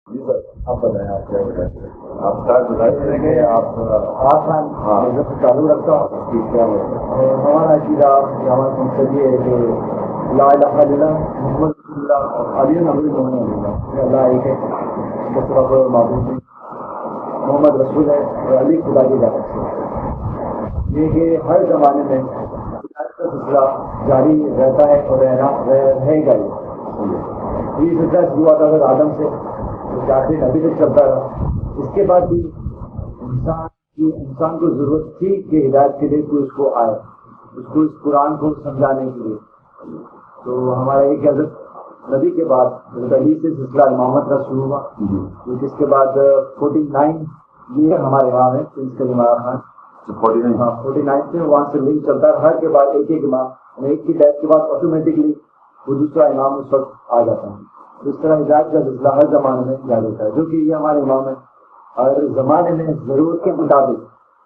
جی سر آپ بتائیں، آپ کیا بتائیں؟ آپ اسٹارٹ بتائیں کہ آپ ہاں چالو رکھتا ہوں کہ کیا بتائیں؟ ہمارا عقیدہ ہمارا مقصد یہ ہے کہ لا الہ الا اللہ محمد رسول اللہ اور علی نبی اللہ ایک ہے، بس رب معبود نہیں، محمد رسول ہے اور علی خدا کی ذات ہے۔ یہ کہ ہر زمانے میں ہدایت کا سلسلہ جاری رہتا ہے اور رہے گا۔ یہ سلسلہ شروع ہوا تھا آدم سے آخری نبی تک چلتا رہا۔ اس کے بعد بھی انسان کو ضرورت تھی کہ ہدایت کے لیے کوئی اس کو آئے، اس کو اس قرآن کو سمجھانے کے لیے۔ تو ہمارا ایک حضرت نبی کے بعد حضرت علی سے سلسلہ امامت کا شروع ہوا، اس کے بعد 49 یہ ہمارے امام ہیں پرنسپل عمارہ خان 49 سے وہاں سے لنک چلتا ہے، ہر کے بعد ایک ایک امام، ایک کی ڈیتھ کے بعد آٹومیٹکلی وہ دوسرا امام اس وقت آ جاتا ہے۔ اس طرح ہدایت کا سلسلہ ہر زمانے میں جاری ہوتا ہے، جو کہ یہ ہمارے امام ہے۔ ہر زمانے میں ضرورت کے مطابق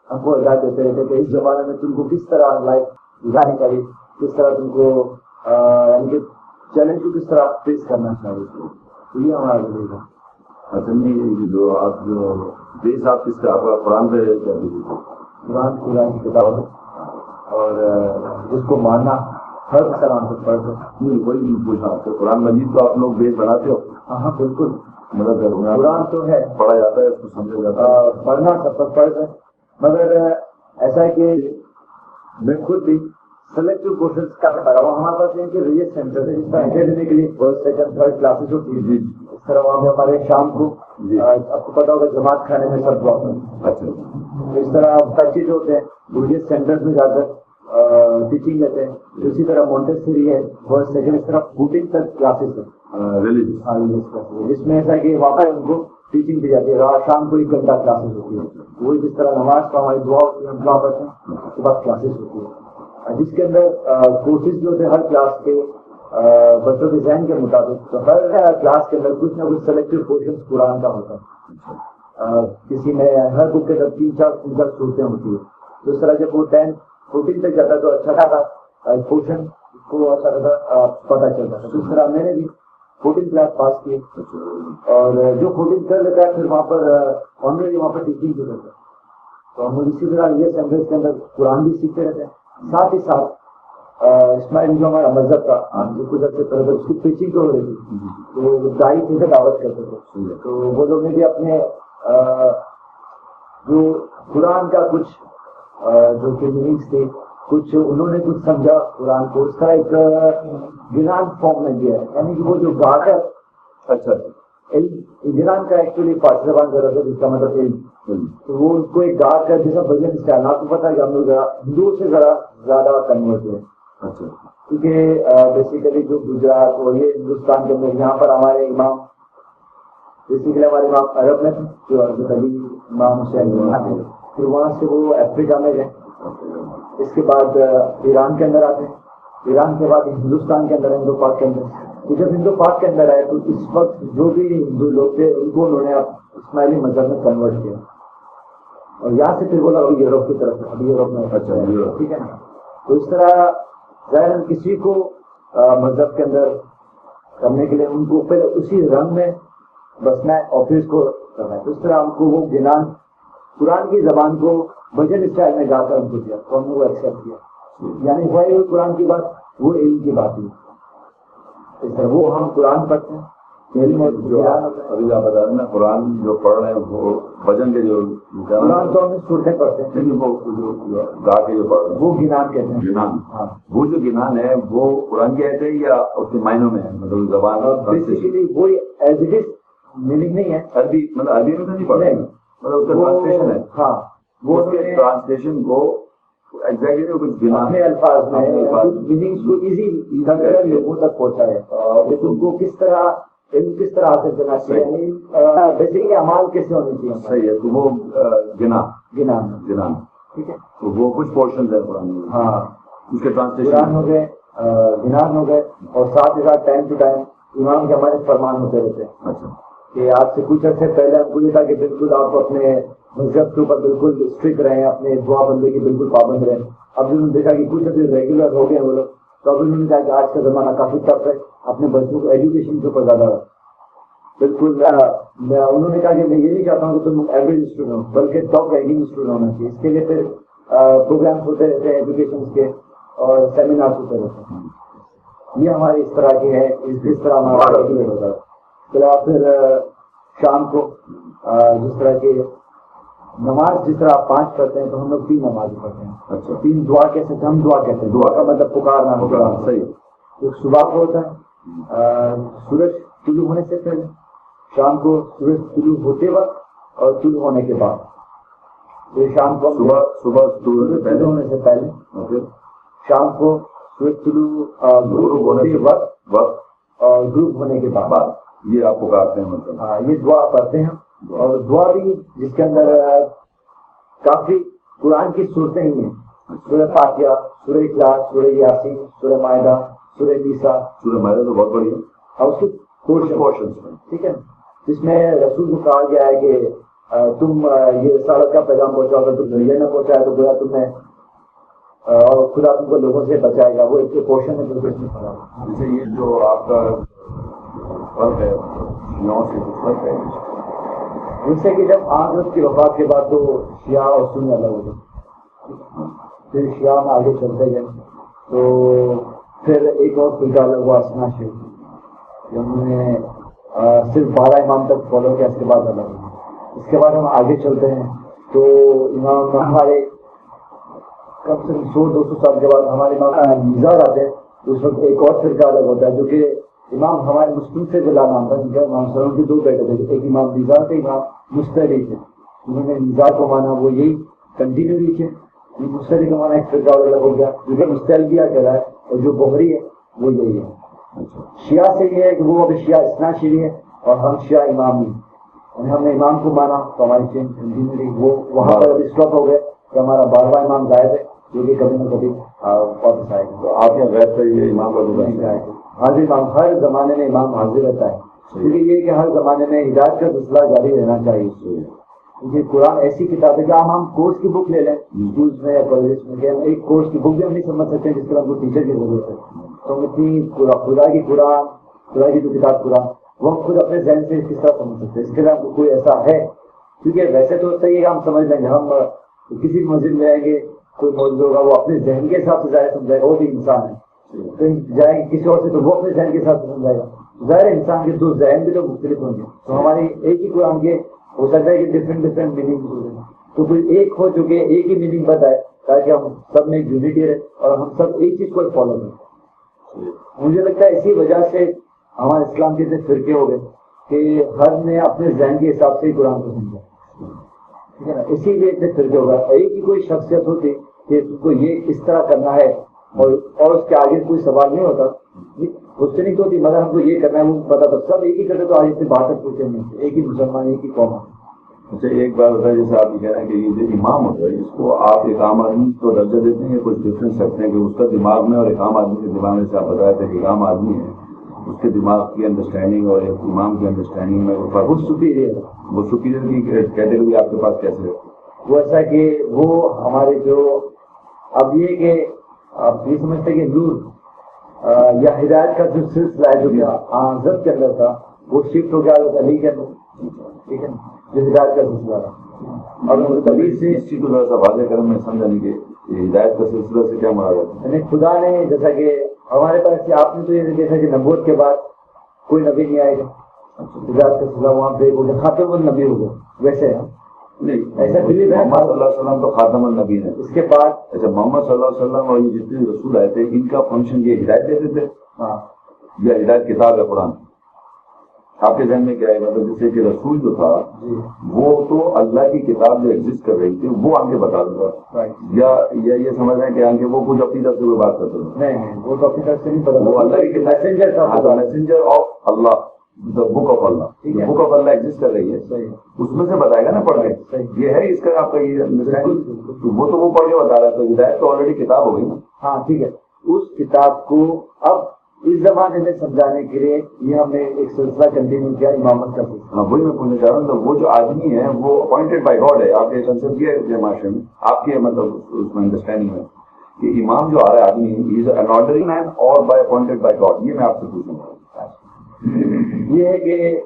ہم کو ہدایت دیتے رہتے کہ اس زمانے میں تم کو کس طرح لائف گزارنی چاہیے، کس طرح تم کو یعنی کہ چیلنج کو کس طرح فیس کرنا چاہیے۔ تو یہ ہمارا ضرور ہے۔ اچھا نہیں، جو آپ جو بیس آپ کس کا آپ قرآن پہ کیا دیجیے؟ قرآن کی کتاب ہے، اور جس کو ماننا ہر مسلمان کو فرض ہے۔ نہیں وہی نہیں پوچھا آپ سے، قرآن مجید تو آپ لوگ بیس بناتے ہو؟ ہاں بالکل، مطلب قرآن تو ہے، پڑھا جاتا ہے، اس کو سمجھا جاتا ہے، پڑھنا سب پر فرض ہے، مگر ایسا ہے کہ میں خود بھی سلیکٹو کوشچنس کا پڑھا ہوا۔ ہمارے پاس یہ کہ ریلیجس سینٹر ہے جس کا اکیڈمی کے لیے فرسٹ سیکنڈ تھرڈ کلاسز ہوتی ہے۔ اس طرح وہاں پہ ہمارے شام کو آپ کو پتا ہوگا جماعت کھانے میں سب بہت ہے۔ اچھا اس طرح بچے جو ہوتے ہیں ریلیجس سینٹر میں جا کر ٹیچنگ لیتے ہیں۔ اسی طرح مونٹیسری ہے فرسٹ سیکنڈ، اس طرح 14 تک کلاسز ہے ریلیجس، جس میں ایسا ہے کہ وہاں پر ان کو ٹیچنگ دی جاتی ہے، رات شام کو 1 گھنٹہ کلاسز ہوتی ہے۔ وہی جس طرح نماز کا ہماری دعا ہوتی ہے، ہم دعا پڑھتے ہیں، اس کے بعد کلاسز ہوتی ہے، جس کے اندر کورسز جو ہوتے ہیں ہر کلاس کے بچوں کے ذہن کے مطابق۔ تو ہر کلاس کے اندر کچھ نہ کچھ سلیکٹو پورشن قرآن کا ہوتا ہے۔ کسی میں ہر بک کے اندر 3-4 صورتیں ہوتی ہیں۔ تو اس طرح جب وہ 10-14 تک جاتا تو اچھا خاصا پورشن کو اچھا خاصا پتہ چلتا تھا۔ تو اس طرح میں نے بھی 14 کلاس پاس کی، اور جو 14 کر لیتا ہے پھر وہاں پر آنریلی وہاں پر ٹیچنگ بھی کرتا ہے۔ تو ہم اسی طرح یہ سینٹرز کے اندر قرآن بھی سیکھتے رہتے ہیں، ساتھ ہی ساتھ اسماعیل جو ہمارا مذہب کا جو قدرت سے طرف اس کی ٹیچنگ تو ہو رہی تھی، تو دائی سے دعوت کرتے تھے۔ تو وہ لوگ نے بھی اپنے جو قرآن کا کچھ جو کہ میننگس تھے، کچھ انہوں نے کچھ سمجھا قرآن کو، اس کا ایک گنان فارم میں دیا ہے، یعنی کہ وہ جو گا کر اچھا گنان کا ایکچولی فارسی زبان ضرورت ہے جس کا مطلب علم، تو وہ ان کو ایک گا کر جیسا بھجن اسٹائل، آپ کو پتا ہے کہ ہم لوگ ہندوؤں سے ذرا زیادہ کنورٹ ہوئے، کیونکہ بیسیکلی جو گجرات اور یہ ہندوستان کے اندر یہاں پر ہمارے امام بیسیکلی ہمارے امام عرب میں تھے، جو حضرت علی امام حسین تھے، پھر وہاں سے وہ افریقہ میں گئے، اس کے بعد ایران کے اندر آتے ہیں، ایران کے بعد ہندوستان کے اندر ہندو پاک کے اندر۔ تو جب ہندو پاک کے اندر آئے تو اس وقت جو بھی ہندو لوگ تھے ان کو انہوں نے اسماعیلی مذہب میں کنورٹ کیا، اور یہاں سے پھر بولا ابھی یوروپ کی طرف، ابھی یوروپ میں ٹھیک ہے نا۔ تو اس طرح ظاہر کسی کو مذہب کے اندر کرنے کے لیے ان کو پہلے اسی رنگ میں بسنا ہے اور پھر اس کو کرنا ہے۔ تو اس طرح ہم کو وہ گنان قرآن کی زبان کو بھجن اسٹائل میں گا کر ہم کو دیا، تو ہم نے وہ ایکسیپٹ کیا، یعنی وہی قرآن کی بات وہ علم کی بات ہے۔ اس طرح وہ ہم قرآن پڑھتے ہیں، علم اور جو ابھی آپ بتا رہے ہیں نا قرآن جو پڑھ رہے ہیں وہ بھجن کے جو قرآن تو ہم صورتیں پڑھتے ہیں، وہ جو گا کے جو پڑھ رہے ہیں وہ گنان کہتے ہیں۔ گنان، ہاں وہ جو گنان ہے وہ قرآن کے آیت ہے یا اس کے معنوں میں ہے؟ مطلب زبان بیسیکلی وہی ایز اٹ از میننگ نہیں ہے، عربی مطلب عربی میں تو نہیں پڑھ رہے، مطلب اس کا ٹرانسلیشن ہے۔ ہاں وہ اس کے ٹرانسلیشن کو ایگزیکٹلی کچھ گنان اپنے الفاظ میں کچھ میننگس کو ایزی لوگوں تک پہنچائے، ان کو کس طرح علم کس طرح حاصل کرنا چاہیے، بیسیکلی اعمال کیسے ہونے چاہیے۔ صحیح ہے، تو وہ گنان ٹھیک ہے، تو وہ کچھ پورشنز ہے قرآن میں، ہاں اس کے ٹرانسلیشن قرآن ہو گئے، گنان ہو گئے، اور ساتھ ہی ساتھ ٹائم ٹو ٹائم امام کے ہمارے فرمان ہوتے رہتے ہیں۔ اچھا کہ آج سے کچھ عرصے پہلے ہم کو یہ تھا کہ بالکل آپ اپنے مذہب کے اوپر بالکل اسٹرکٹ رہیں، اپنے دعا بندے کی بالکل پابند رہیں۔ اب انہوں نے دیکھا کہ کچھ ابھی ریگولر ہو گئے وہ لوگ، تو اب انہوں نے کہا کہ آج کا زمانہ کافی ٹف ہے، اپنے بچوں کو ایجوکیشن کے اوپر زیادہ بالکل انہوں نے کہا کہ میں یہ نہیں چاہتا ہوں کہ تم ایوریج اسٹوڈنٹ ہو بلکہ ٹاپ رینکنگ اسٹوڈنٹ ہونا چاہیے. اس کے لیے پھر پروگرامس ہوتے رہتے ہیں ایجوکیشن کے اور سیمینارس ہوتے رہتے ہیں. یہ ہماری اس طرح کی ہے, اس طرح ہمارا ریگولر ہوتا ہے. اس کے علاوہ پھر شام کو جس طرح کے نماز جس طرح آپ 5 پڑھتے ہیں تو ہم لوگ 3 نماز پڑھتے ہیں. اچھا 3 دعا کیسے ہم دعا کہتے ہیں. دعا کا مطلب پکارنا. صحیح. تو صبح کو ہوتا ہے سورج طلوع ہونے سے پہلے, شام کو سورج طلوع ہوتے وقت اور طلوع ہونے کے بعد. تو شام کو صبح طلوع ہونے سے پہلے, شام کو سورج طلوع ہوتے وقت اور غروب ہونے کے بعد یہ آپ پکارتے ہیں. مطلب ہاں یہ دعا پڑھتے ہیں. اور دعا بھی جس کے اندر کافی قرآن کی صورتیں ہی ہیں. سورہ فاتحہ, سورہ اخلاص, سورہ یاسین, سورہ مائدہ, سورہ نیسا. سورہ مائدہ تو بہت بڑی ہے اور اس کی پورشن ٹھیک ہے, جس میں رسول کو کہا گیا ہے کہ تم یہ رسالت کا پیغام پہنچاؤ گے, تم یہ نہ پہنچائے تو گویا تم نے اور خدا تم کو لوگوں سے بچائے گا. وہ ایک پورشن ہے بالکل اس میں پڑا. جیسے یہ جو آپ کا فرق ہے شیعوں سے جو فرق ہے جس سے کہ جب حضرت کی وفات کے بعد تو شیعہ اور سنی الگ ہو گئے. پھر شیعہ میں آگے چلتے گئے تو پھر ایک اور فرقہ الگ ہوا اسنا شیخ, انہوں نے صرف 12 امام تک فالو کیا. اس کے بعد الگ ہوا. اس کے بعد ہم آگے چلتے ہیں تو امام ہمارے کم سے کم 100-200 سال کے بعد ہمارے امام میزار آتے ہیں. تو اس وقت ایک اور فرقہ الگ ہوتا ہے جو کہ امام ہمارے مسلم سے جلا نام تھا, جن کا امام سلام کے 2 بیٹے تھے. ایک امام میزار تھے, امام مستعلی تھے. انہوں نے میزار کو مانا, وہ یہی کنٹینیو لکھے. مستعلی کا مانا ایک فرقہ الگ ہو گیا جو کہ مستعلیہ کہلاتا ہے, اور جو بحری ہے وہ یہی ہے. شیعہ سے یہ ہے کہ وہ ابھی شیعہ اسنا شیعی ہے اور ہم شیعہ امام ہیں. ہم نے امام کو مانا تو ہماری چین کنٹینیو رہی. وہ وہاں پر ابھی اسٹاپ ہو گئے کہ ہمارا 12واں امام غائب ہے جو کہ کبھی نہ کبھی واپس آئے گا. تو آپ کے غیر سے یہ امام کا گزر آئے گا. حاضر امام, ہر زمانے میں امام حاضر رہتا ہے. کیونکہ یہ کہ ہر زمانے میں ہدایت کا سلسلہ جاری رہنا چاہیے. کیونکہ قرآن ایسی کتاب ہے کہ ہم کورس کی بک لے لیں اسکولس میں یا کالجز میں, کہ ہم ایک کورس کی بک بھی ہم نہیں سمجھ سکتے جس طرح ہم کو ٹیچر کی ضرورت ہے. تو ہم اتنی خدا کی جو کتاب قرآن وہ ہم خود اپنے ذہن سے کس طرح سمجھ سکتے ہیں. اس کے لیے کوئی ایسا ہے, کیونکہ ویسے تو صحیح ہے کہ ہم سمجھ لیں گے. ہم کسی بھی مسجد میں رہیں گے, کوئی موجود ہوگا وہ اپنے ذہن کے حساب سے ظاہر سمجھائے گا, وہ بھی انسان ہے. کہیں جائیں گے کسی اور سے تو وہ اپنے ذہن کے حساب سے سمجھائے گا. ظاہر انسان کے 2 ذہن بھی تو مختلف ہوں گے. تو ہماری ایک ہی قرآن کے ہو سکتا ہے کہ ڈفرینٹ میننگ ہو جائے, تو کوئی ایک ہو جو کہ ایک ہی میننگ بتائے تاکہ ہم سب میں یونٹی رہے اور ہم سب ایک چیز کو فالو کریں. مجھے لگتا ہے اسی وجہ سے ہمارے اسلام کے اتنے فرقے ہو گئے کہ ہر نے اپنے ذہن کے حساب سے ہی قرآن کو سمجھا, ٹھیک ہے نا. اسی لیے اتنے فرقے ہو گئے. ایک ہی کوئی شخصیت ہوتی کہ تم کو یہ اس طرح کرنا ہے اور اس کے آگے کوئی سوال نہیں ہوتا, اس سے نہیں تو ہوتی, مگر ہم کو یہ کرنا ہے وہ پتا. تو سب ایک ہی کرتے تو آج سے 72 پوچھے نہیں, ایک ہی مسلمان, ایک ہی قوم. اچھا ایک بات بتائیں, جیسے آپ یہ کہہ رہے ہیں کہ یہ جو امام ہوتا ہے اس کو آپ ایک عام آدمی کو درجہ دیتے ہیں, کچھ ڈفرینس رکھتے ہیں کہ اس کا دماغ میں اور ایک عام آدمی کے دماغ میں, سے آپ بتایا تھا کہ ایک عام آدمی ہے اس کے دماغ کی انڈرسٹینڈنگ اور ایک امام کی انڈرسٹینڈنگ میں وہ سپیریئر کی کیٹیگری آپ کے پاس کیسے ہے؟ وہ ایسا کہ وہ ہمارے جو اب یہ کہ آپ یہ سمجھتے کہ نور یا ہدایت کا جو سلسلہ ہے جو کہ حضرت کے اندر تھا وہ شفٹ ہو گیا حضرت علی کے اندر, ٹھیک ہے, جو ہدایت کا سلسلہ تھا. اور حضرت علی سے اس چیز کو ذرا سا واضح کریں, میں سمجھا نہیں کہ ہدایت کا سلسلہ سے کیا مراد ہے. یعنی خدا نے جیسا کہ ہمارے پاس آپ نے تو یہ دیکھا کہ نبوت کے بعد کوئی نبی نہیں آئے گا, ہدایت کا سلسلہ وہاں پہ ہو گیا, خاتم النبی ہو گیا. ویسے نہیں ایسا بلیو ہے محمد صلی اللہ علیہ وسلم تو خاتم النبی ہے. اس کے بعد اچھا محمد صلی اللہ علیہ وسلم اور یہ جتنے رسول آئے تھے ان کا فنکشن یہ ہدایت دیتے تھے یا ہدایت کتاب ہے قرآن؟ آپ کے ذہن میں کیا ہے؟ مطلب جیسے کہ رسول جو تھا وہ تو اللہ کی کتاب جو ایگزسٹ کر رہی تھی وہ آگے بتا دوں یا یہ سمجھ رہے ہیں کہ آگے وہ کچھ اپنی طرف سے کوئی بات کرتے ہیں؟ نہیں, وہ تو اپنی طرف سے نہیں پتا, وہ اللہ کی میسنجر تھا, messenger of Allah, book of Allah, book of Allah exist کر رہی ہے, اس میں سے بتائے گا نا پڑھ کے. یہ ہے اس کا آپ کا یہ وہ تو وہ پڑھ کے بتا رہا ہے, تو ہدایت تو آلریڈی کتاب ہو گئی نا. ہاں ٹھیک ہے, اس کتاب کو اب اس زمانے میں سمجھانے کے لیے یہ ہم نے ایک سلسلہ کنٹینیو کیا امامت کا سلسلہ. ہاں وہی میں پوچھنا چاہ رہا ہوں, تو وہ جو آدمی ہے وہ اپوائنٹڈ بائی گاڈ ہے. آپ کے کنسپٹ یہ ہے معاشرے میں, آپ کے مطلب اس میں انڈرسٹینڈنگ میں کہ امام جو آ رہا ہے آدمی از این آرڈنری مین اور بائی اپوائنٹڈ بائی گاڈ, یہ میں آپ سے پوچھوں گا. یہ ہے کہ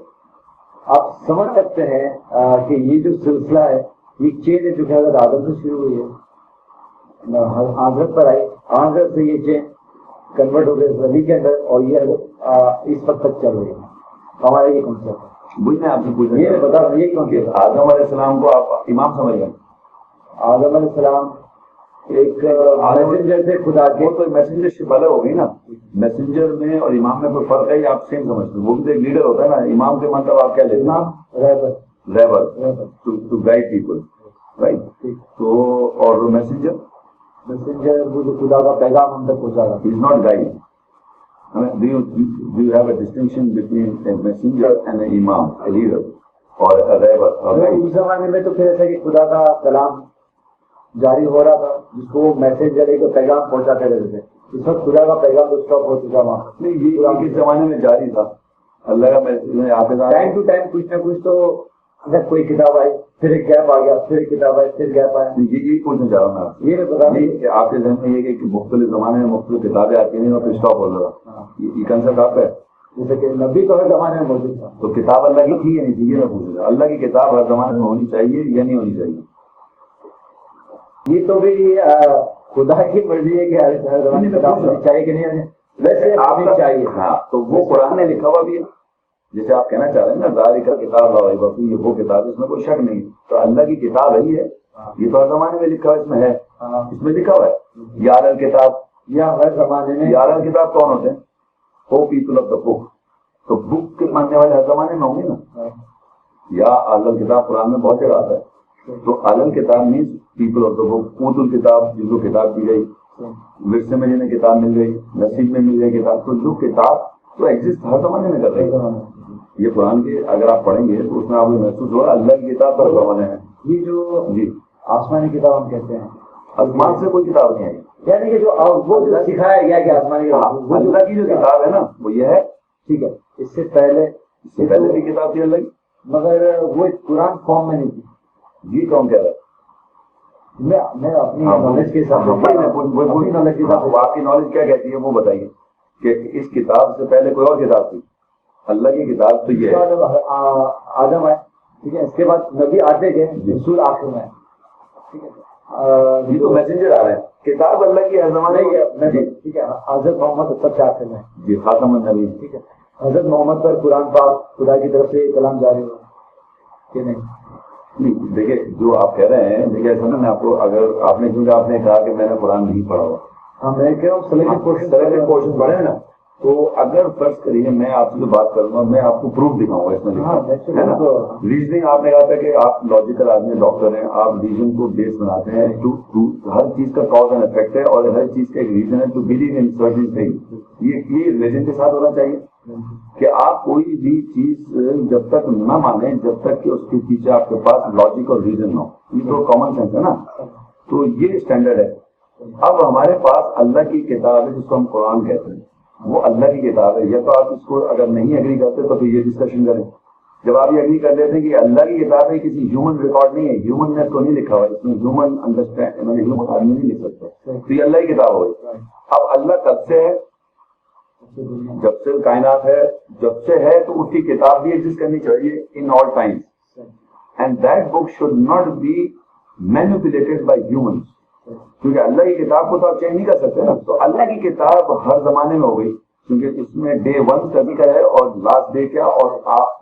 آپ سمجھ سکتے ہیں کہ یہ جو سلسلہ ہے یہ چین ہے جو کہ حضرت آدم سے شروع ہوئی ہے، حضرت پر آئی، حضرت سے یہ چین کنورٹ ہو گئے نبی کے اندر، اور یہ اس وقت تک چل رہی ہے۔ ہمارا یہ کنسیپٹ ہے۔ وہی میں آپ سے پوچھنا یہ بتا رہا ہوں، یہ کون کہ آدم علیہ السلام کو آپ امام سمجھ گئے؟ آدم علیہ السلام ایک میسنجر تھے خدا کے، وہ تو میسنجر شپ الگ ہو گئی نا، میسنجر میں اور امام میں کوئی فرق ہے یا آپ سیم سمجھتے ہیں؟ وہ بھی تو ایک لیڈر ہوتا ہے نا، امام کے مطلب آپ کیا لیتے ہیں؟ امام رہبر ٹو گائیڈ پیپل، رائٹ؟ تو اور میسنجر وہ جو خدا کا پیغام ہم تک پہنچا رہا is not guide. I mean, do you have a distinction between a messenger and an imam, a leader, or a rabbi, or guide? اس زمانے میں تو پھر ایسا کہ خدا کا کلام جاری ہو رہا تھا جس کو میسنجر ایک پیغام پہنچاتے رہتے تھے، اس وقت خدا کا پیغام تو اسٹاپ ہو چکا وہاں۔ نہیں، یہ کس زمانے میں جاری تھا؟ اللہ کا میں آپ ٹائم ٹو ٹائم کچھ نہ کچھ تو، اگر کوئی کتاب آئی پھر ایک گیپ آ گیا، پھر ایک کتاب آئی پھر گیپ آیا۔ یہ پوچھنا چاہ رہا ہوں میں آپ سے، یہ بتا نہیں کہ آپ کے ذہن میں یہ کہ مختلف زمانے میں مختلف کتابیں آتی ہیں اور پھر اسٹاپ ہو رہا، یہ کنسپٹ آپ کا ہے؟ جیسے کہ نبی تو ہر زمانے میں موجود تھا، تو کتاب اللہ کی تھی یا نہیں تھی؟ یہ میں پوچھ رہا ہوں، اللہ کی کتاب ہر زمانے میں ہونی چاہیے یا نہیں ہونی چاہیے؟ یہ تو بھی خدا کی مرضی ہے کہ ہر زمانے میں کتاب ہونی چاہیے کہ نہیں ہونی، ویسے آپ ہونی چاہیے۔ ہاں، تو وہ قرآن نے لکھا ہوا بھی ہے، جیسے آپ کہنا چاہ رہے ہیں نا ذالک کتاب لا ریب فیہ، یہ وہ کتاب اس میں کوئی شک نہیں، تو اللہ کی کتاب ہے یہ تو ہر زمانے میں لکھا ہوا اس میں ہے، اس میں لکھا ہوا ہے یا الکتاب، یا ہر زمانے میں یا الکتاب کون ہوتے ہیں؟ وہ پیپل آف دا بک، تو بک کے ماننے والے ہر زمانے میں ہوں گے نا۔ یا الکتاب قرآن میں بہت جگہ آتا ہے، تو الکتاب مینس پیپل آف دا بک، اوت الکتاب جن کو کتاب دی گئی، ورثے میں جنہیں کتاب مل گئی، نصیب میں مل گئی کتاب، تو جو کتاب تو ایگزسٹ ہر زمانے میں کر رہی ہے۔ یہ قرآن کے اگر آپ پڑھیں گے تو اس میں آپ کو محسوس ہوگا اللہ کی کتاب پر زمانے ہیں۔ یہ جو جی آسمانی کتاب ہم کہتے ہیں، آسمان سے کوئی کتاب نہیں آئی، یعنی کہ جو وہ جو سکھایا گیا کہ آسمانی کتاب، وہ اللہ کی جو کتاب ہے نا وہ یہ ہے۔ ٹھیک ہے، اس سے پہلے بھی کتاب تھی اللہ کی، مگر وہ قرآن فارم میں نہیں تھی۔ جی کون کہہ رہا ہے؟ میں اپنی نالج کے حساب سے، نالج کے حساب سے، آپ کی نالج کیا کہتی ہے وہ بتائیے کہ اس کتاب سے پہلے کوئی اور کتاب تھی؟ اللہ کی کتاب تو یہ ہے، آدم آئے، ٹھیک ہے، اس کے بعد نبی آتے گئے، رسول آخر میں، ٹھیک ہے، یہ تو میسنجر آ رہے ہیں، کتاب اللہ کی ہر زمانے میں، ٹھیک ہے، حضرت محمد سب سے آخر میں، جی خاتم النبی، ٹھیک ہے، حضرت محمد پر قرآن پاک خدا کی طرف سے کلام جاری ہوا کہ نہیں؟ نہیں دیکھیے جو آپ کہہ رہے ہیں، دیکھیے ایسا نا میں آپ کو، اگر آپ نے کیونکہ آپ نے کہا کہ میں نے قرآن نہیں پڑھا ہوا، ہاں میں کہہ رہا ہوں سلیکٹڈ پورشن پڑھے نا، تو اگر فرض کریے میں آپ سے جو بات کروں گا میں آپ کو پروف دکھاؤں گا اس میں لکھا ہے نا، ریزننگ آپ نے کہا تھا کہ آپ لاجیکل آدمی ڈاکٹر ہیں، آپ ریزن کو بیس بناتے ہیں، ہر چیز کا کاز اینڈ افیکٹ ہے اور ہر چیز کا ایک ریزن ہے to believe in certain thing, یہ ریزن کے ساتھ ہونا چاہیے کہ آپ کوئی بھی چیز جب تک نہ مانیں جب تک کہ اس کے پیچھے آپ کے پاس لاجک اور ریزن ہو، یہ تو کامن سینس ہے نا، تو یہ اسٹینڈرڈ ہے۔ اب ہمارے پاس اللہ کی کتاب ہے جس کو ہم قرآن کہتے ہیں، وہ اللہ کی کتاب ہے، یا تو آپ اس کو اگر نہیں اگری کرتے تو پھر یہ ڈسکشن کریں، جب آپ یہ اگری کر لیتے ہیں کہ اللہ کی کتاب ہے، کسی ہیومن ریکارڈ نہیں ہے، ہیومن نے تو نہیں لکھا ہوا، اس میں ہیومن انڈرسٹینڈ میں ہیومن آدمی نہیں لکھ سکتا، تو یہ اللہ کی کتاب ہوگی۔ اب اللہ کب سے ہے؟ جب سے کائنات ہے، جب سے ہے تو اس کی کتاب بھی ایگزسٹ کرنی چاہیے in all times, and that book should not be manipulated by humans, کیونکہ اللہ کی کتاب کو تو آپ چینج نہیں کر سکتے نا، تو اللہ کی کتاب ہر زمانے میں ہو گئی، کیونکہ اس میں ڈے 1 کا ذکر ہے اور لاسٹ ڈے کیا اور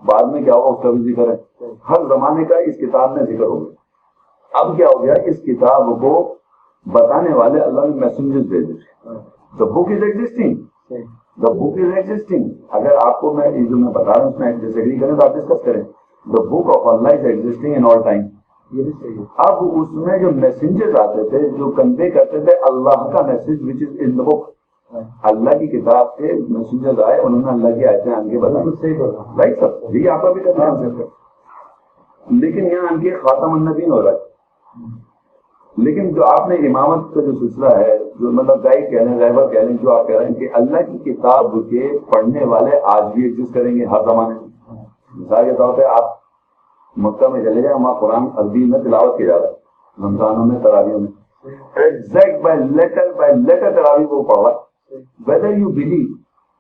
بعد میں کیا ہوگا اس کا بھی ذکر ہے، ہر زمانے کا اس کتاب میں ذکر ہو گیا۔ اب کیا ہو گیا، اس کتاب کو بتانے والے اللہ نے میسنجرز بھیجے، the book is existing، the book is existing۔ اگر آپ کو میں جو میں بتا رہا ہوں اس میں ڈس ایگری کریں تو آپ ڈسکس کریں، the book of Allah is existing in all time۔ اب اس میں جو میسنجرز آتے تھے جو کنوے کرتے تھے اللہ کا میسج وچ از ان دا بک، اللہ کی کتاب سے میسنجرز آئے، انہوں نے اللہ کی آیتیں آن کے بتائی، رائٹ سر، یہ آپ کا بھی کرنا ہے، لیکن یہاں آن کے خاتم النبیین ہو رہا ہے۔ لیکن جو آپ نے امامت کا جو سلسلہ ہے، جو مطلب گائیڈ کہہ لیں، رہبر کہہ لیں، جو آپ کہہ رہے ہیں کہ اللہ کی کتاب کے پڑھنے والے آج بھی ایگزسٹ کریں گے ہر زمانے میں، مثال کے طور پہ آپ مکہ میں چلے جائیں، وہاں قرآن عربی میں تلاوت کیا جا رہا ہے، رمضانوں میں تراویحوں میں ایگزیکٹ بائی لیٹر تراویح کو پڑھا، ویدر یو بلیو،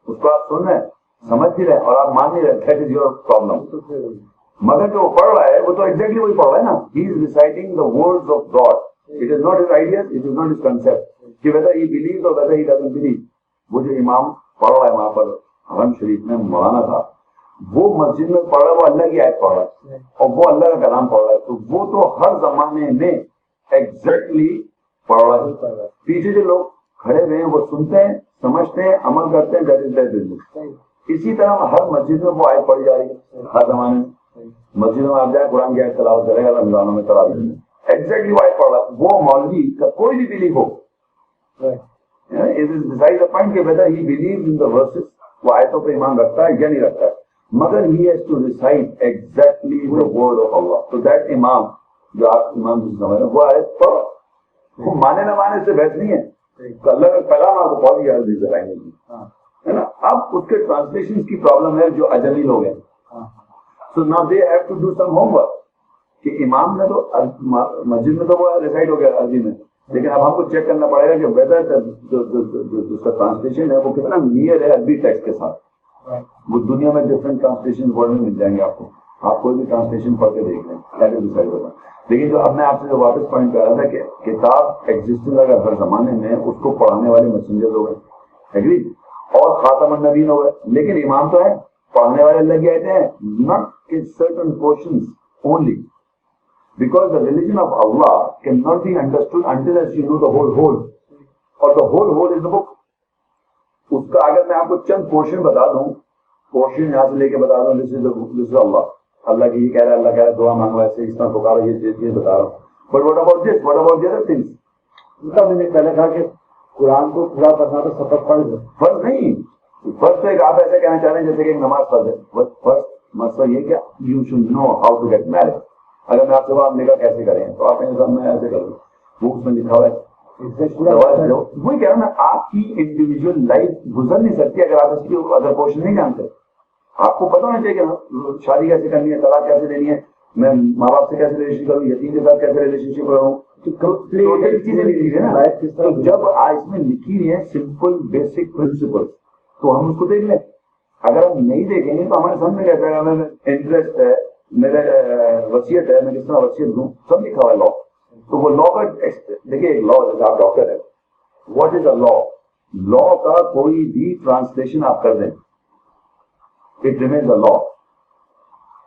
اس کو آپ سن رہے ہیں، سمجھ بھی رہے اور آپ مان نہیں رہے, دیٹ از یور پرابلم. مگر جو پڑھ رہا ہے وہ تو ایگزیکٹلی وہی پڑھ رہا ہے نا. He is reciting the words of God. It is not his ideas, it is not his concept کہ ویدر ہی بلیوز اور ویدر ہی ڈزنٹ بلیو. وہ جو امام پڑھ رہا ہے وہاں پر حرم شریف میں, مولانا تھا, وہ مسجد میں پڑھ رہا ہے, وہ اللہ کی آیت پڑھ رہا ہے اور وہ اللہ کا کلام پڑھ رہا ہے, تو وہ تو ہر زمانے میں ایگزیکٹلی پڑھ رہا ہے. پیچھے جو لوگ کھڑے ہوئے ہیں وہ سنتے ہیں, سمجھتے ہیں, عمل کرتے ہیں, دیٹ از دیئر بزنس. اسی طرح ہر مسجد میں وہ آیت پڑھی جا رہی ہے ہر زمانے میں. مسجدوں میں آپ جائیں قرآن کی آیت تلاوت کرے گا, رمضانوں میں تلاوت کرے گا, ایگزیکٹلی وہ آیت پڑھ رہا ہے. وہ مولوی کا کوئی بھی belief who, it is beside the point کہ whether he believes in the verses, وہ آیتوں پہ ایمان رکھتا ہے یا نہیں رکھتا ہے, مگر he has to recite exactly the word of Allah. So that امام جو آپ امام جس سمجھ رہے ہیں وہ آیت پڑھو, وہ مانے نہ مانے سے بحث نہیں ہے. اللہ کا کلام آپ کو پڑھ دیا ہے نا. اب اس کے ٹرانسلیشن کی پرابلم ہے جو اجمی لوگ ہیں. So now they have to do some homework کہ امام نے تو مسجد میں تو وہ ریسائٹ ہو گیا عربی میں, لیکن اب ہم کو چیک کرنا پڑے گا کہ ویدر جو اس کا ٹرانسلیشن ہے وہ کتنا نیئر ہے عربی ٹیکسٹ کے ساتھ. وہ دنیا میں ڈفرینٹ ٹرانسلیشن ورلڈ میں مل جائیں گے آپ کو, آپ کوئی بھی ٹرانسلیشن پڑھ کے دیکھ لیں, دیٹ از ڈیسائڈ ہوگا. لیکن جو اب میں آپ سے جو واپس پوائنٹ کر رہا تھا کہ کتاب ایگزسٹنگ اگر ہر زمانے میں, اس کو پڑھانے والے میسنجر ہو گئے, ایگری, اور خاتم النبیین ہو گئے, لیکن امام تو ہے, پڑھانے والے اللہ کی آیتیں ہیں, not in certain portions only. Because the religion of Allah cannot be understood until as you know the whole. اور the whole is the book. اس کا اگر میں آپ کو چند پورشن بتا دوں, پورشن یہاں سے لے کے بتا دوں, this is Allah. اللہ کی یہ کہہ رہا ہے, اللہ کہہ رہا ہے دعا مانگو ایسے, اس طرح پکارو, یہ چیز بتا رہا ہوں. But what about this? What about the other things? میں نے پہلے کہا کہ قرآن کو پورا پڑھنا تو سبق فرض ہے. فرض نہیں, فرض تو ایک آپ ایسے کہنا چاہ رہے ہیں جیسے کہ ایک نماز فرض ہے. فرض مسئلہ یہ کہ you should know how to get married. اگر میں آپ سے بات نکاح کیسے کریں تو آپ کہیں میں ایسے کروں, وہ اس میں لکھا ہوا ہے. وہی کہہ رہا نا, آپ کی انڈیویجل لائف گزر نہیں سکتی اگر آپ اس کی ادر پورشن نہیں جانتے. آپ کو پتا ہونا چاہیے کہ شادی کیسے کرنی ہے, طلاق کیسے دینی ہے, میں ماں باپ سے کیسے ریلیشن کروں, یتیم کے ساتھ کیسے ریلیشن شپ کروں, چیزیں لکھی ہے نا. تو جب اس میں لکھی ہے سمپل بیسک پرنسپل, تو ہم اس کو دیکھ لیں. اگر ہم نہیں دیکھیں گے تو ہمارے سامنے کیسے گا, ہمیں انٹرسٹ ہے, میرے وصیت ہے, میں کس طرح وصیت دوں, سب لکھا ہوا ہے لا. تو وہ لا کا دیکھیے, ایک لا جیسے آپ ڈاکٹر ہے, واٹ از اے لا, لا کا کوئی بھی ٹرانسلیشن آپ کر دیں, it remains a law.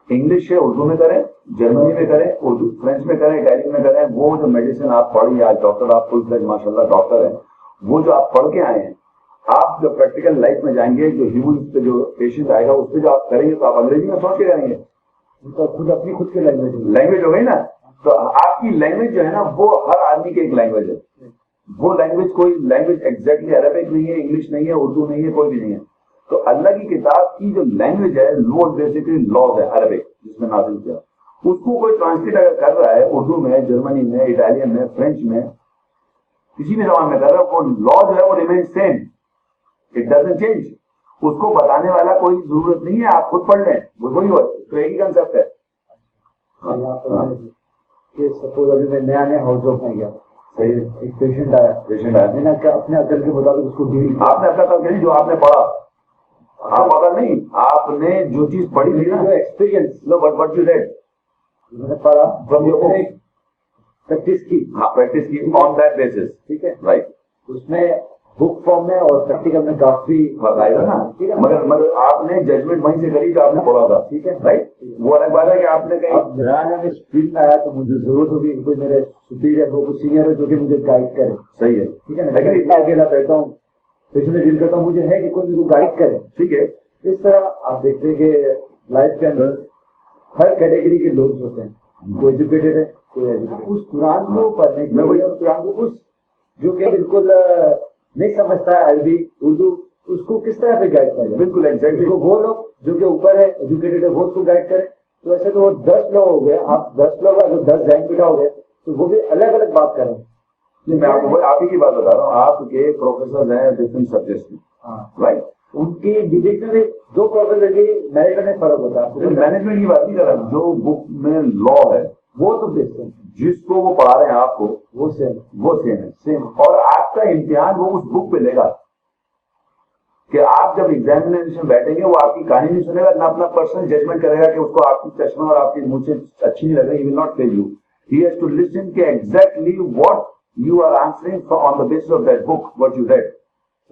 English سے اردو میں کریں, جرمنی میں کریں, اردو فرینچ میں کریں, اٹیلین میں کریں, وہ جو میڈیسن آپ پڑھی, آج ڈاکٹر آپ فل فلیج ماشاء اللہ ڈاکٹر ہیں, وہ جو آپ پڑھ کے آئے ہیں, آپ جو پریکٹیکل لائف میں جائیں گے, جو ہیومن پہ جو پیشنٹ آئے گا اس پہ جو آپ کریں گے تو آپ انگریزی میں سوچ کے کریں گے, خود اپنی خود کی لینگویج ہو گئی نا. تو آپ کی لینگویج جو ہے نا وہ ہر آدمی کی ایک لینگویج ہے. وہ لینگویج کوئی لینگویج ایگزیکٹلی عربک نہیں ہے, انگلش نہیں ہے, اردو نہیں ہے, کوئی بھی نہیں ہے. تو اللہ کی کتاب کی جو لینگویج ہے وہ بیسیکلی لاز ہے عربک, جس میں نازل کیا. اس کو کوئی ٹرانسلیٹ اگر کر رہا ہے اردو میں, جرمنی میں, اٹالین میں, فرینچ میں, کسی بھی زبان میں کر رہا ہے, وہ لا جو ہے وہ remain same, it doesn't change. اس کو بتانے والا کوئی ضرورت نہیں ہے, آپ خود پڑھ لیں, وہی ہو. تو ایک ہی کنسپٹ ہے. سپوز ابھی میں نیا ہاؤس آف میں گیا, ایک پیشنٹ آیا, میں نے اپنے عقل کے مطابق اس کو ڈیل, آپ نے اپنا عقل جو آپ نے پڑھا, آپ عقل نہیں, آپ نے جو چیز پڑھی تھی نا, جو ایکسپیرینس, وٹ یو ریڈ, میں نے پڑھا, پریکٹس کی, ہاں پریکٹس کی آن دیٹ بیسس, ٹھیک ہے, رائٹ. اس میں بک فارم میں اور پریکٹیکل میں کافی فرق آئے گا نا, مگر آپ نے ججمنٹ وہیں سے کری کہ آپ نے پڑھا تھا, ٹھیک ہے, رائٹ. وہ الگ بات ہے کہ آپ نے کہیں میں فیلڈ میں آیا تو مجھے ضرورت ہوگی کہ کوئی میرے سپیریئر ہو, کوئی سینئر ہو جو کہ مجھے گائڈ کرے. صحیح ہے, ٹھیک ہے, لیکن اکیلا بیٹھتا ہوں, پیشنٹ ڈیل کرتا ہوں, مجھے ہے کہ کوئی مجھے گائڈ کرے. ٹھیک ہے. اس طرح آپ دیکھتے ہیں کہ لائف کے اندر ہر کیٹیگری کے لوگ ہوتے ہیں, کوئی ایجوکیٹڈ ہے, کوئی ایجوکیٹڈ. اس قرآن کو پڑھنے کے لیے, اور قرآن کو اس جو کہ بالکل نہیں سمجھتا ہے عربی اردو, اس کو کس طرح پہ گائڈ کرے. بالکل ایگزیکٹلی. وہ لوگ جو کہ اوپر ہے, ایجوکیٹڈ ہے, وہ اس کو گائڈ کرے. تو ایسے تو وہ 10 لوگ ہو گئے, آپ 10 لوگ اگر 10 جائن بیٹا ہو گئے تو وہ بھی الگ الگ بات کریں. میں آپ ہی کی بات بتا رہا ہوں, آپ کے پروفیسر ہیں ڈفرنٹ سبجیکٹس میں, رائٹ. ان کی ڈیجیٹل میں جو پروفیسر کی مینجمنٹ میں فرق ہوتا ہے. مینجمنٹ کی بات نہیں کر رہا, جو بک میں لا ہے وہ تو دیکھتے ہیں, جس کو وہ پڑھا رہے ہیں آپ کو, وہ سیم ہے, اور آپ کا امتحان وہ اس بک پہ لے گا. کہ آپ جب ایگزامینیشن میں بیٹھیں گے وہ آپ کی کہانی نہیں سنے گا نہ اپنا پرسنل ججمنٹ کرے گا کہ اس کو آپ کی چشمہ اور آپ کی منہ سے اچھی نہیں لگ رہی. He will not fail you. He has to listen کہ exactly what you are answering on the basis of that book, what you read.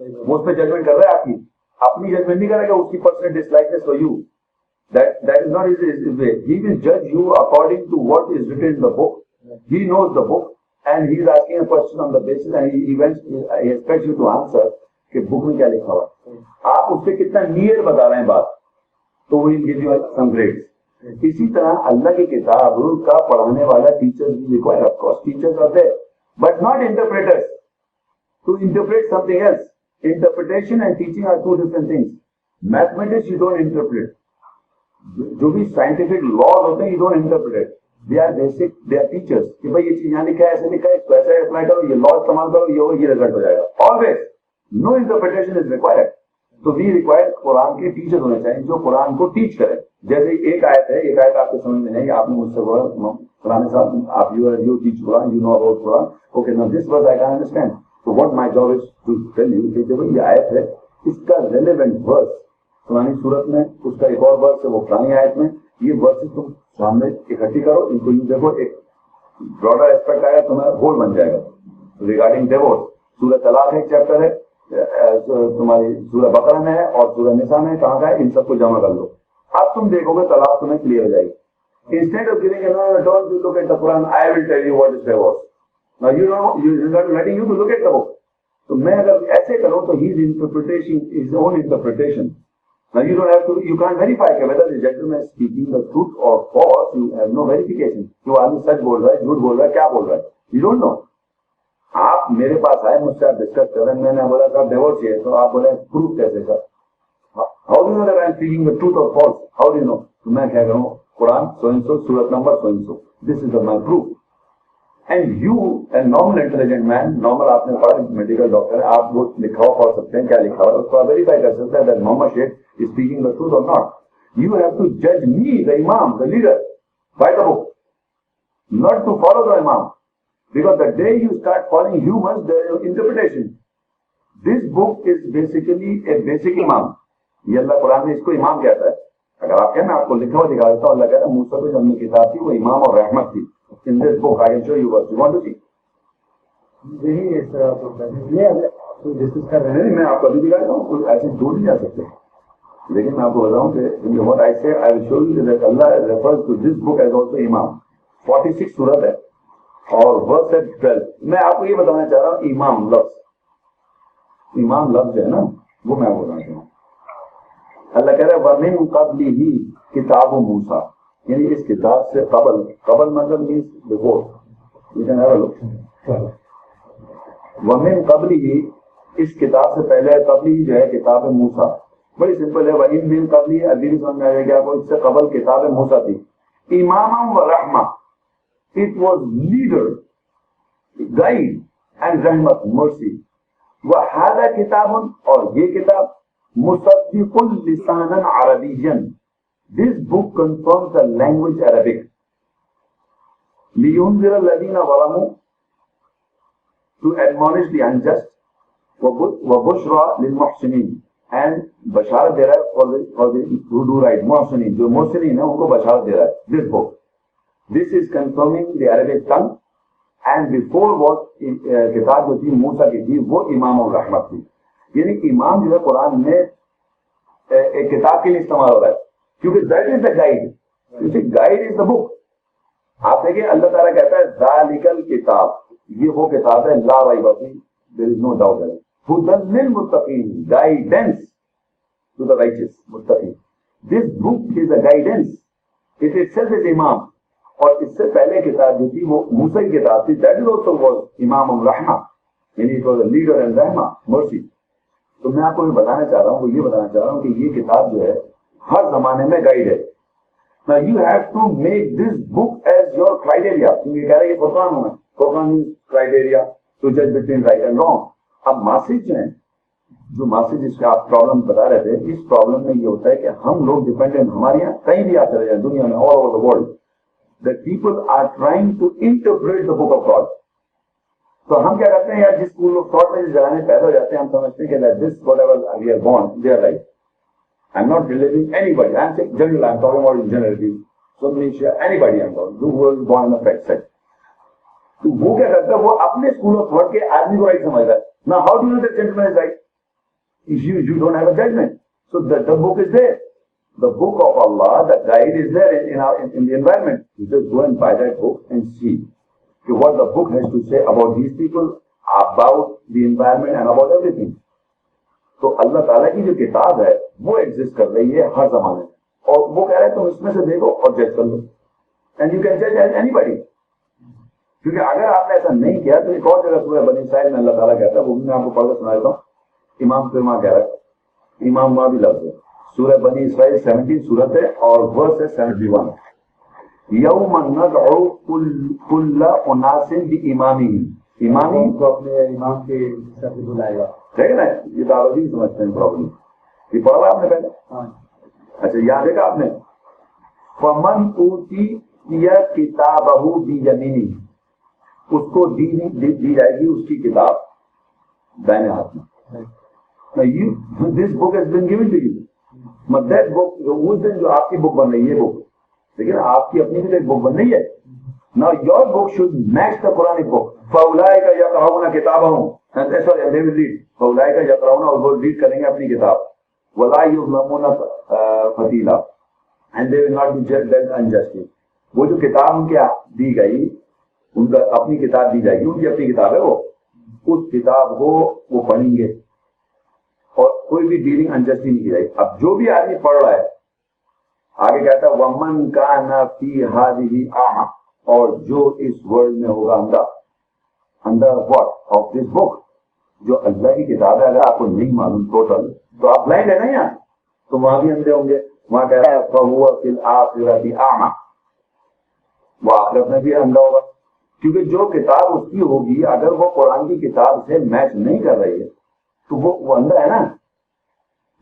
وہ اس پہ ججمنٹ کر رہا ہے آپ کی, اپنی ججمنٹ نہیں کرے گا اس کی personal dislikeness for you. That is not his way. He will judge you according to what is written in the book. He knows the book and he is asking a question on the basis and he expects you to answer کہ بک میں کیا لکھا ہوا ہے. آپ اس پہ کتنا near بتا رہے ہیں بات, تو وہ give you some grades. اسی طرح اللہ کی کتاب کا پڑھانے والا ٹیچر بھی required. Of course teachers are there but not interpreters to interpret something else. Interpretation and teaching are two different things. Mathematics you don't interpret. جو بھی سائنٹیفک لاز ہوتے ہیں you don't interpret. They are basic, they are teachers. کہ بھائی یہ چیز یہاں لکھا ہے, ایسے لکھا ہے, اس کو ایسے اپلائی کرو, یہ لا استعمال کرو, یہ رزلٹ ہو جائے گا. Always no interpretation is required. تو we require قرآن کے ٹیچر ہونے چاہیے جو قرآن کو ٹیچ کرے. جیسے ایک آیت ہے, ایک آیت آپ کے سمجھ میں نہیں, آپ نے مجھ سے بولا قرآن صاحب آپ you teach Quran, you know about Quran. Okay, now this verse I can understand. So what my job is to tell you کہ جب یہ آیت ہے اس کا relevant verse پرانی صورت میں, اس کا ایک اور ورس ہے وہ پرانی آیت میں, یہ ورسز تم سامنے اکٹھی کرو, ان کو یوں دیکھو, ایک براڈر ایسپیکٹ آئے تمہارا ہول بن جائے گا. ریگارڈنگ ڈیوورس سورہ طلاق ہے, ایک چیپٹر ہے تمہاری سورہ بقرہ میں ہے اور سورہ نساء میں کہاں کا ہے, ان سب کو جمع کر لو. اب تم دیکھو گے طلاق تمہیں کلیئر ہو جائے گی. Instead of giving don't you look at the Quran, I will tell you what is divorce. Now you know, you are letting you to look at the book. تو میں اگر ایسے کروں تو his interpretation, his own interpretation. Now you don't have to, you can't verify whether the gentleman is speaking the truth or false. You have no verification. کہ وہ آدمی سچ بول رہا ہے, جھوٹ بول رہا ہے, کیا بول رہا ہے, you don't know. آپ میرے پاس آئے, مجھ سے آپ ڈسکس کر رہے ہیں, میں نے بولا صاحب ڈیورس ہے, تو آپ بولے پروف کیسے سر. How do you know that I am speaking the truth or false? How do you know? تو میں کہہ رہا ہوں قرآن so and so, سورت number so and so. This is my proof. And you, a normal intelligent man, normal آپ نے پڑھا, medical doctor ہے, آپ وہ لکھا ہوا پڑھ سکتے ہیں, کیا لکھا ہوا ہے اس کو آپ ویریفائی کر سکتے ہیں that Muhammad Sheikh is speaking the truth or not. You have to judge me, the imam, the leader, by the book, not to follow the imam. Because the day you start following humans, the interpretation. This book is basically a basic imam. یہ اللہ قرآن میں اس کو امام کہتا ہے. اگر آپ کہیں میں آپ کو لکھا ہوا دکھا دیتا ہوں, اللہ کہتا ہے موسیٰ کو جو ہم نے کتاب تھی وہ امام اور رحمت تھی. In this book I can show you what you want to see. یہی اس طرح یہ ڈسکس کر رہے ہیں. میں آپ کو ابھی دکھا دیتا ہوں, ایسے دور نہیں جا سکتے. لیکن میں آپ کو بتاؤں کہ what I say, I will show you that Allah refers to this book as also imam. 46 سورت ہے اور verse ہے 12. میں آپ کو یہ بتانا چاہ رہا ہوں امام لفظ, امام لفظ ہے نا, وہ میں بتانا چاہ رہا ہوں. اللہ کہہ رہا ہے وَمِن قَبْلِهِ کتاب موسیٰ, یعنی اس کتاب سے قبل, قبل مطلب means before. You can have a look. وَمِن قَبْلِهِ, اس کتاب سے پہلے قبلی جو ہے کتاب موسیٰ, بڑی سمپل ہے. وَإِن مِن قَبْلِهِ, ابھی بھی سمجھ میں آئے گا آپ کو, اس سے قبل کتاب موسیٰ تھی. اماماً و رحمہ, it was leader, guide and رحمت, mercy. وَهَذَا کتاب, اور یہ کتاب مصدق لسانا Arabia, this book confirms the language Arabic. لِيُنذِرَ الَّذِينَ ظَلَمُوا, to admonish the unjust, وَبُشْرَى لِلْمُحْسِنِينَ, and بشارت دے رہا ہے for the who do right, محسنین, جو محسنین ہیں ان کو بشارت دے رہا ہے. This book, this is confirming the Arabic tongue, and before what کتاب جو تھی موسیٰ کی تھی وہ امام الرحمت تھی. یعنی امام جو ہے قرآن میں ایک کتاب کے لیے استعمال ہو رہا ہے, کیونکہ that is the guide. You see, guide is the book. آپ دیکھیں اللہ تعالیٰ کہتا ہے ذالک الکتاب, یہ وہ کتاب ہے لا ریب فیہ, there is no doubt in it. ھدی للمتقین, guidance to the righteous متقین. This book is a guidance. It itself is imam. اور اس سے پہلے کتاب جو تھی وہ موسیٰ کی کتاب تھی, that is also was امام الرحمہ, یعنی it was a leader and رحمہ, mercy. تو میں آپ کو یہ بتانا چاہ رہا ہوں, وہ یہ بتانا چاہ رہا ہوں کہ یہ کتاب جو ہے ہر زمانے میں گائیڈ ہے. Now you have to make this book as your criteria. تم یہ کہہ رہے ہیں یہ قرآن ہوں, قرآن criteria to judge between right and wrong. اب مسیج جو ہیں, جو مسیج اس کا آپ پرابلم بتا رہے تھے, اس پرابلم میں یہ ہوتا ہے کہ ہم لوگ ڈیپینڈنٹ, ہمارے یہاں کہیں بھی آپ چلے جائیں دنیا میں, all over the world, that people are trying to interpret the book of God. تو ہم کیا کرتے ہیں یار جس اسکول آف تھاٹ میں جس زمانے میں پیدا ہو جاتے ہیں ہم سمجھتے ہیں کہ this whatever we are born they are right. I am not relating anybody, I am saying general, I am talking about generally anybody I am talking born in fact set. تو وہ کیا کرتا ہے وہ اپنے school of thought کے آدمی کو رائٹ سمجھتا ہے. نا how do you know that gentleman is right? You don't have a judgment. So the book is there. The book of Allah, the guide is there in the environment. You just go and buy that book and see what the book has to say about these people, about the environment and about everything. تو اللہ تعالیٰ کی جو کتاب ہے وہ exist کر رہی ہے ہر زمانے میں, اور وہ کہہ رہے ہیں تم اس میں سے دیکھو اور جج کر لو. اینڈ یو کین جج ایز اینی بڈی. کیونکہ اگر آپ نے ایسا نہیں کیا تو ایک اور جگہ سورہ بنی اسرائیل میں اللہ تعالیٰ کہتا ہے, وہ بھی میں آپ کو پڑھ کے سنا دیتا ہوں. امام فرما کہہ رہا ہے, امام ماں بھی لفظ ہے, سورہ بنی اسرائیل 17 سورت ہے اور ورس ہے 71. یوم ندعو کل اناس بامامہم, امامی کو اپنے امام کے ساتھ بلائے گا. ٹھیک ہے نا, یہ تو آپ سمجھتے ہیں پرابلم. یہ پڑھا آپ نے پہلے؟ اچھا یاد ہے کہ آپ نے فمن اوتی کتابہ بیمینہ, اس کو دی جائے گی اس کی کتاب دائیں ہاتھ میں. This book has been given to you. But that book, اس دن جو آپ کی بک بن رہی ہے بک, لیکن آپ کی اپنی بھی ایک بک بن رہی ہے. Now your book should match the Quranic book. فَأُولَٰئِكَ يَقْرَؤُونَ كِتَابَهُمْ, and that's what they will read. فَأُولَٰئِكَ يَقْرَؤُونَ, اور وہ read کریں گے اپنی کتاب. وَلَا يُظْلَمُونَ فَتِيلًا, and they will not be dealt unjustly. وہ جو کتاب ان کے دی گئی, ان کا اپنی کتاب دی جائے گی, ان کی اپنی کتاب ہے وہ, اس کتاب کو وہ پڑھیں گے اور کوئی بھی ڈیلنگ انجسٹی نہیں کی جائے. اب جو بھی آدمی پڑھ رہا ہے, آگے کہتا ہے وَمَنْ كَانَ فِي هَذِهِ أَعْمَى, اور جو اس ورلڈ میں ہوگا اندھا. اندھا what? of this book, جو اللہ کی کتاب ہے. اگر آپ کو نہیں معلوم ٹوٹل تو آپ بلائنڈ ہے نا یہاں, تو وہاں بھی اندھے ہوں گے. وہاں کہہ رہا ہے فَهُوَ فِي الْآخِرَةِ أَعْمَى, وہ آخرت میں بھی اندھا ہوگا. کیونکہ جو کتاب اس کی ہوگی اگر وہ قرآن کی کتاب سے میچ نہیں کر رہی ہے تو وہ اندھا ہے نا.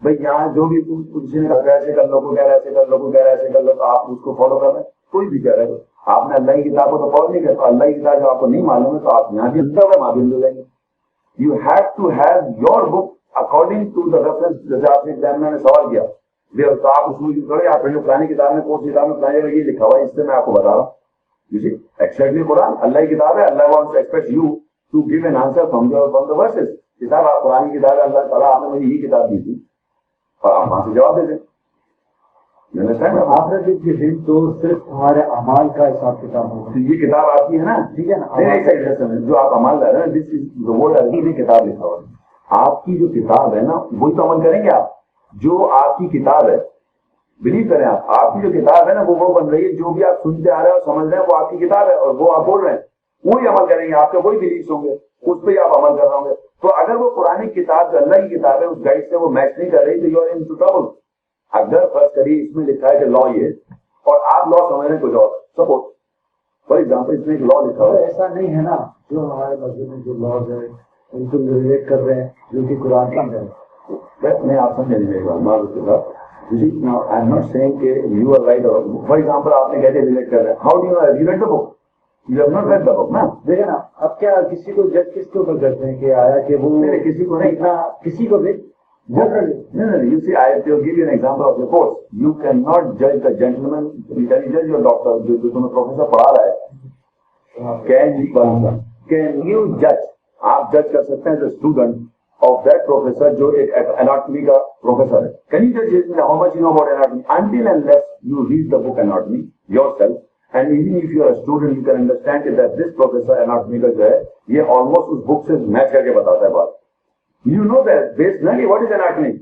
بھائی یہاں جو بھی کسی نے کہا ایسے کر لو, کو کہہ رہا ایسے کر لو, کو کہہ رہا ایسے کر لو, تو آپ اس کو فالو کر رہے ہیں. کوئی بھی کہہ رہا ہے, آپ نے اللہ کی کتاب کو تو فالو نہیں کیا, تو اللہ کی کتاب جو آپ کو نہیں معلوم ہے تو آپ یہاں بھی اندھا ہوگا, وہاں بھی اندھا ہو جائیں گے. You have to have your book according to the reference. جیسے آپ نے ایگزامنر نے سوال کیا تو آپ اس میں تھوڑے آپ نے پرانی کتاب میں کون سی کتاب میں پرانی جگہ یہ لکھا ہوا ہے, اس سے میں آپ کو بتا رہا ہوں. You see, exactly Quran, اللہ کی کتاب ہے. Allah wants to expect you to give an answer from the verses. کتاب آپ قرآن کی کتاب ہے, اللہ تعالیٰ آپ نے مجھے یہ کتاب دی تھی اور آپ وہاں سے جواب دے دیں. آخرت کے دن تو صرف ہمارے اعمال کا حساب کتاب ہوگا. یہ کتاب آپ کی ہے نا, ٹھیک ہے نا, جو آپ عمل کر رہے ہیں, دس از the word عربی میں کتاب لکھا ہوا ہے. آپ کی جو کتاب ہے نا وہی تو عمل کریں گے آپ. جو آپ کی کتاب ہے, بلیو کریں آپ کی جو کتاب ہے نا وہ بن رہی ہے. جو بھی آپ سنتے آ رہے ہیں اور سمجھ رہے ہیں وہ آپ کی کتاب ہے, اور وہ آپ بول رہے ہیں وہی عمل کریں گے. آپ کے وہی بلیفس ہوں گے, اس پہ ہی آپ عمل کر رہے ہوں گے. تو اگر وہ قرآن کی کتاب جو اللہ کی کتاب ہے اس گائیڈ سے وہ میچ نہیں کر رہی تو یو آر ان ٹربل. اگر فرض کریے اس میں لکھا ہے کہ لا یہ, اور آپ لا سمجھ رہے ہیں کچھ اور. سپوز فار ایگزامپل اس میں ایک لا لکھا ہوا ہے, ایسا نہیں ہے نا جو ہمارے مذہب میں جو لاز ہے ان کو ریلیٹ کر رہے ہیں جو کہ قرآن کا ہے. میں آپ سمجھ لیجیے ایک بات معلوم کے ساتھ. Now, I'm not saying کہ you are right or wrong. For example, آپ نے کہتے ریلیٹ کر رہے ہیں. How do you know? Have you read the book? You have not read the book, نا. دیکھیں نا, اب کیا کسی کو جج کس کے اوپر کرتے ہیں کہ آیا کہ وہ کسی کو نہیں, کسی کو بھی generally. No. You see, I will give you an example of the course. You cannot judge the gentleman. You can judge your doctor. جو تمہیں پروفیسر پڑھا رہا ہے. Can you judge? آپ جج کر سکتے ہیں as a student of that professor جو ایک anatomy کا professor ہے. Can you judge how much you know about anatomy? Until unless you read the book anatomy yourself, and even if you are a student, you can understand that this professor anatomy کا جو ہے یہ almost اس book سے match کر کے بتاتا ہے بات. You know that based on what is anatomy.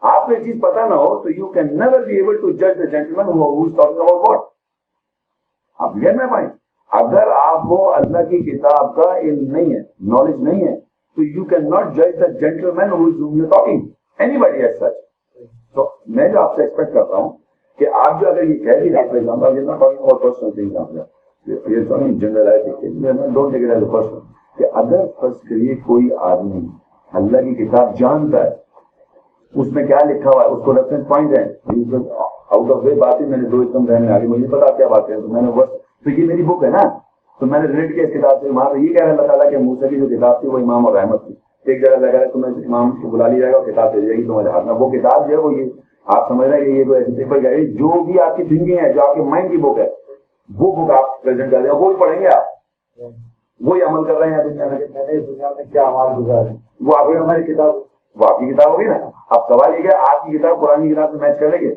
آپ کو ایک چیز پتا نہ ہو تو you can never be able to judge the gentleman who is talking about what. آپ get my point? اگر آپ کو اللہ کی کتاب کا علم نہیں ہے, knowledge نہیں ہے, so you cannot judge the gentleman who is whom you're talking. Anybody as such. So میں جو آپ سے ایکسپیکٹ کرتا ہوں کہ آپ جو اگر یہ کہہ رہی ہیں, for example, you're not talking about personal things, you're talking generalizing, don't take it as a personal. کہ اگر فرض کریے کوئی آدمی اللہ کی کتاب جانتا ہے, اس میں کیا لکھا ہوا ہے, اس کو ریفرنس پوائنٹ ہے, آؤٹ آف وے باتیں میں نے دو ایک دم ذہن میں آ گئی, مجھے پتا کیا باتیں ہیں, تو میں نے بس, تو یہ میری بک ہے نا, تو میں نے ریلیٹ کیا اس کتاب سے، وہاں سے یہ کہہ رہا ہے اللہ تعالیٰ کہ موسیٰ کی جو کتاب تھی وہ امام اور رحمت تھی. ایک جگہ لگا رہا ہے تمہیں امام کو بلا لیا جائے گا اور کتاب دے جائے گی تمہارے ہاتھ میں. وہ کتاب جو ہے وہ یہ آپ سمجھ رہے ہیں کہ یہ تو ایسے پیپر جائے گی، جو بھی آپ کی تھنکنگ ہے، جو آپ کے مائنڈ کی بک ہے، وہ بک آپ پریزنٹ کر دیں، وہ پڑھیں گے آپ، وہی عمل کر رہے ہیں دنیا میں. میں نے دنیا میں کیا عمال گزارے وہ آپ کی ہماری کتاب، وہ آپ کی کتاب ہوگی نا. اب سوال یہ کہ آپ کی کتاب قرآن کی کتاب سے میچ کرے گے؟